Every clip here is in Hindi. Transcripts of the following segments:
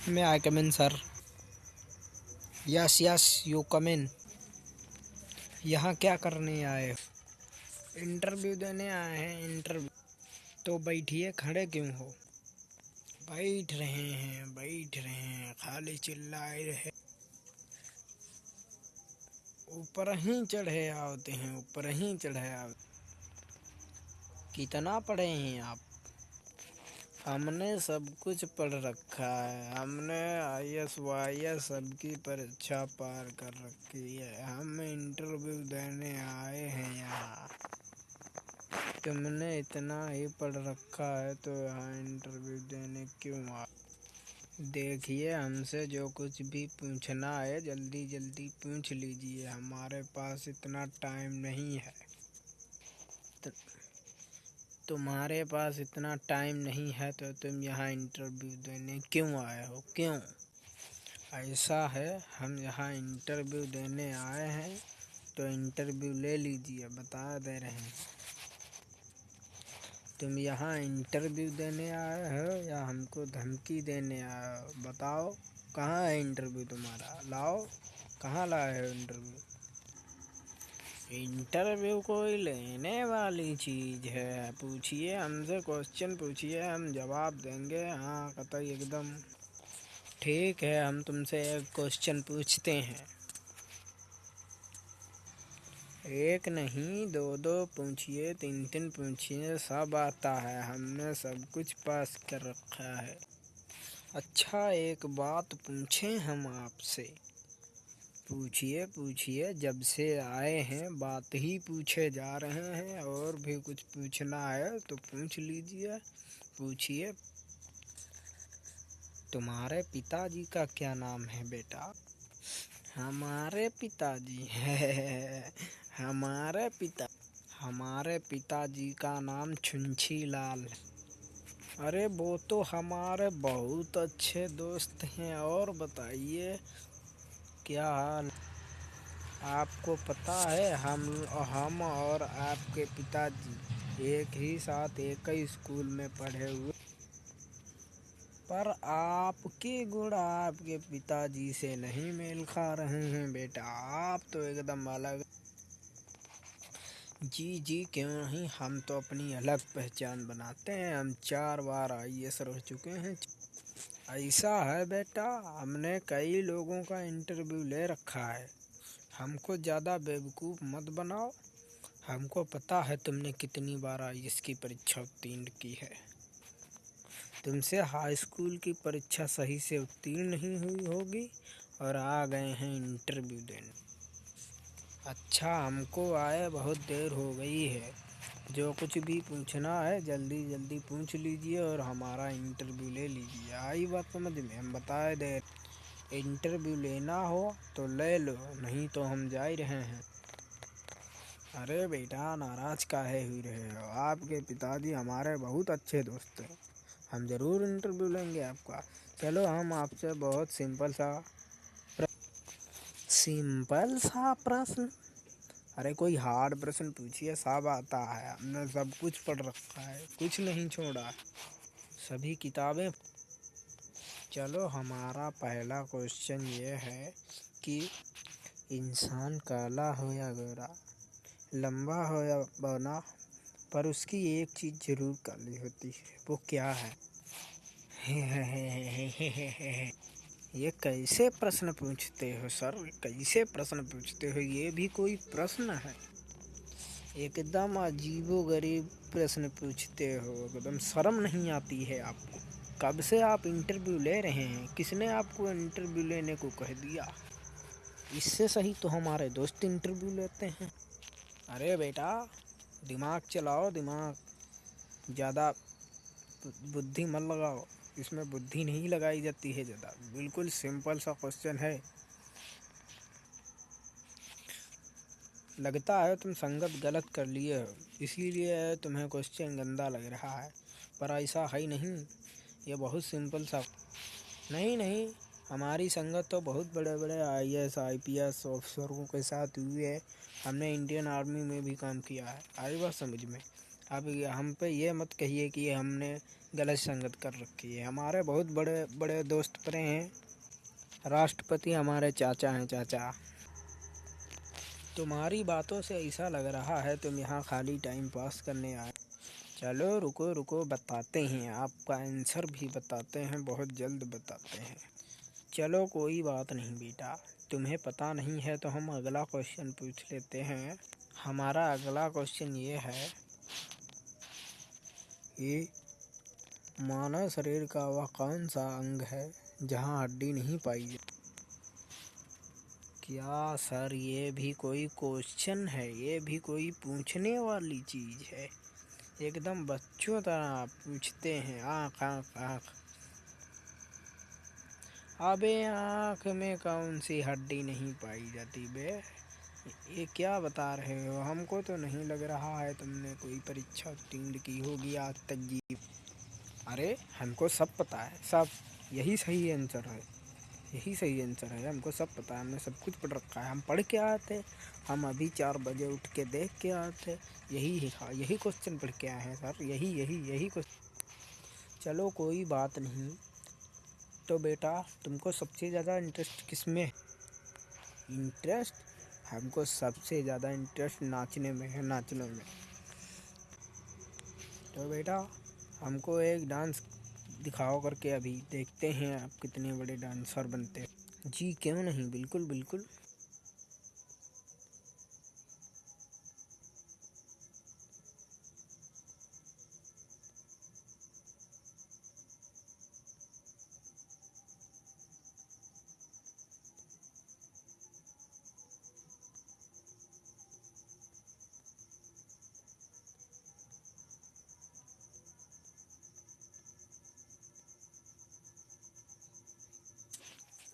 May I come in, sir? Yes, yes, you come in. यहाँ क्या करने आए हो? इंटरव्यू देने आए हैं इंटरव्यू। तो बैठिए, खड़े क्यों हो? बैठ रहे हैं, खाली चिल्लाए रहे। ऊपर ही चढ़े आते हैं, ऊपर ही चढ़े आते। कितना पढ़े हैं आप? हमने सब कुछ पढ़ रखा है। हमने IAS YAS सबकी परीक्षा पार कर रखी है। हम इंटरव्यू देने आए हैं यहाँ। तुमने इतना ही पढ़ रखा है तो यहाँ इंटरव्यू देने क्यों आए? देखिए, हमसे जो कुछ भी पूछना है जल्दी जल्दी पूछ लीजिए, हमारे पास इतना टाइम नहीं है। तुम्हारे पास इतना टाइम नहीं है तो तुम यहाँ इंटरव्यू देने क्यों आए हो? क्यों? ऐसा है, हम यहाँ इंटरव्यू देने आए हैं तो इंटरव्यू ले लीजिए, बता दे रहे हैं। तुम यहाँ इंटरव्यू देने आए हो या हमको धमकी देने आए हो? बताओ, कहाँ है इंटरव्यू तुम्हारा? लाओ, कहाँ लाए हो इंटरव्यू? इंटरव्यू कोई लेने वाली चीज़ है। पूछिए, हमसे क्वेश्चन पूछिए, हम जवाब देंगे। हाँ, कतई एकदम ठीक है। हम तुमसे एक क्वेश्चन पूछते हैं, एक नहीं दो दो पूछिए, तीन तीन पूछिए, सब आता है। हमने सब कुछ पास कर रखा है। अच्छा, एक बात पूछें हम आपसे? पूछिए पूछिए, जब से आए हैं बात ही पूछे जा रहे हैं। और भी कुछ पूछना है तो पूछ लीजिए, पूछिए। तुम्हारे पिताजी का क्या नाम है बेटा? हमारे पिताजी है हमारे पिताजी का नाम छुंछी लाल है। अरे वो तो हमारे बहुत अच्छे दोस्त हैं। और बताइए, क्या हाल? आपको पता है हम और आपके पिताजी एक ही साथ एक ही स्कूल में पढ़े हुए, पर आपके गुण आपके पिताजी से नहीं मेल खा रहे हैं बेटा। आप तो एकदम अलग। जी क्यों नहीं, हम तो अपनी अलग पहचान बनाते हैं। हम 4 बार IAS रह चुके हैं। ऐसा है बेटा, हमने कई लोगों का इंटरव्यू ले रखा है। हमको ज़्यादा बेवकूफ़ मत बनाओ। हमको पता है तुमने कितनी बार IAS की परीक्षा उत्तीर्ण की है। तुमसे हाई स्कूल की परीक्षा सही से उत्तीर्ण नहीं हुई होगी और आ गए हैं इंटरव्यू देने। अच्छा, हमको आए बहुत देर हो गई है। जो कुछ भी पूछना है जल्दी जल्दी पूछ लीजिए और हमारा इंटरव्यू ले लीजिए। आई बात समझ में? हम बताए दे, इंटरव्यू लेना हो तो ले लो, नहीं तो हम जा ही रहे हैं। अरे बेटा, नाराज़ काहे हुई रहे हो? आपके पिताजी हमारे बहुत अच्छे दोस्त हैं। हम ज़रूर इंटरव्यू लेंगे आपका। चलो, हम आपसे बहुत सिंपल सा प्रश्न। अरे कोई हार्ड प्रश्न पूछिए, सब आता है। हमने सब कुछ पढ़ रखा है, कुछ नहीं छोड़ा, सभी किताबें। चलो, हमारा पहला क्वेश्चन ये है कि इंसान काला हो या गोरा, लंबा हो या बौना, पर उसकी एक चीज़ जरूर काली होती है। वो क्या है? ये कैसे प्रश्न पूछते हो सर? कैसे प्रश्न पूछते हो? ये भी कोई प्रश्न है? एकदम अजीबोगरीब प्रश्न पूछते हो। एकदम शर्म नहीं आती है आपको? कब से आप इंटरव्यू ले रहे हैं? किसने आपको इंटरव्यू लेने को कह दिया? इससे सही तो हमारे दोस्त इंटरव्यू लेते हैं। अरे बेटा, दिमाग चलाओ, दिमाग। ज़्यादा बुद्धि मत लगाओ, इसमें बुद्धि नहीं लगाई जाती है ज़्यादा। बिल्कुल सिंपल सा क्वेश्चन है। लगता है तुम संगत गलत कर लिए हो, इसीलिए तुम्हें क्वेश्चन गंदा लग रहा है, पर ऐसा है नहीं। ये बहुत सिंपल सा। नहीं, हमारी संगत तो बहुत बड़े बड़े IAS IPS ऑफिसरों के साथ हुई है। हमने इंडियन आर्मी में भी काम किया है। आई बात समझ में? अब हम पे ये मत कहिए कि हमने गलत संगत कर रखी है। हमारे बहुत बड़े बड़े दोस्त पड़े हैं, राष्ट्रपति हमारे चाचा हैं। चाचा, तुम्हारी बातों से ऐसा लग रहा है तुम यहाँ खाली टाइम पास करने आए। चलो रुको रुको, बताते हैं, आपका आंसर भी बताते हैं, बहुत जल्द बताते हैं। चलो कोई बात नहीं बेटा, तुम्हें पता नहीं है तो हम अगला क्वेश्चन पूछ लेते हैं। हमारा अगला क्वेश्चन ये है कि मानव शरीर का वह कौन सा अंग है जहाँ हड्डी नहीं पाई जाती। क्या सर, ये भी कोई क्वेश्चन है? ये भी कोई पूछने वाली चीज़ है? एकदम बच्चों तरह पूछते हैं। आँख आँख आँख। अबे आँख में कौन सी हड्डी नहीं पाई जाती बे? ये क्या बता रहे हो? हमको तो नहीं लग रहा है तुमने कोई परीक्षा उत्तीर्ण की होगी आज तक जी। अरे हमको सब पता है, सब। यही सही आंसर है, यही सही आंसर है। हमको सब पता है, हमने सब कुछ पढ़ रखा है। हम पढ़ के आए थे, हम अभी 4 बजे उठ के देख के आए थे। यही क्वेश्चन पढ़ के आए हैं सर, यही क्वेश्चन। चलो कोई बात नहीं। तो बेटा तुमको सबसे ज़्यादा इंटरेस्ट किस में है? इंटरेस्ट? हमको सबसे ज़्यादा इंटरेस्ट नाचने में है, नाचने में। तो बेटा हमको एक डांस दिखाओ करके, अभी देखते हैं आप कितने बड़े डांसर बनते हैं। जी क्यों नहीं, बिल्कुल बिल्कुल।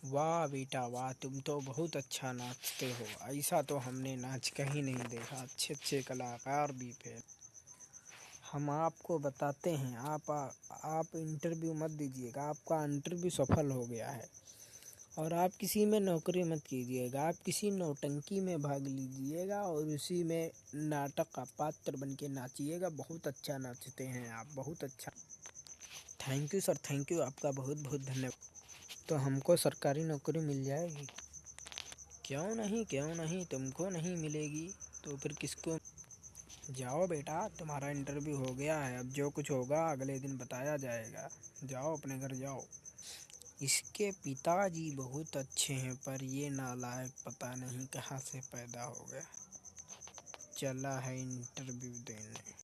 वाह बेटा वाह, तुम तो बहुत अच्छा नाचते हो। ऐसा तो हमने नाच कहीं नहीं देखा। अच्छे अच्छे कलाकार भी थे। हम आपको बताते हैं, आप इंटरव्यू मत दीजिएगा। आपका इंटरव्यू सफल हो गया है। और आप किसी में नौकरी मत कीजिएगा। आप किसी नौटंकी में भाग लीजिएगा और उसी में नाटक का पात्र बन के नाचिएगा। बहुत अच्छा नाचते हैं आप, बहुत अच्छा। Thank you sir, thank you, आपका बहुत बहुत धन्यवाद। तो हमको सरकारी नौकरी मिल जाएगी? क्यों नहीं, क्यों नहीं, तुमको नहीं मिलेगी तो फिर किसको? जाओ बेटा, तुम्हारा इंटरव्यू हो गया है। अब जो कुछ होगा अगले दिन बताया जाएगा। जाओ अपने घर जाओ। इसके पिताजी बहुत अच्छे हैं, पर ये नालायक पता नहीं कहाँ से पैदा हो गया। चला है इंटरव्यू देने।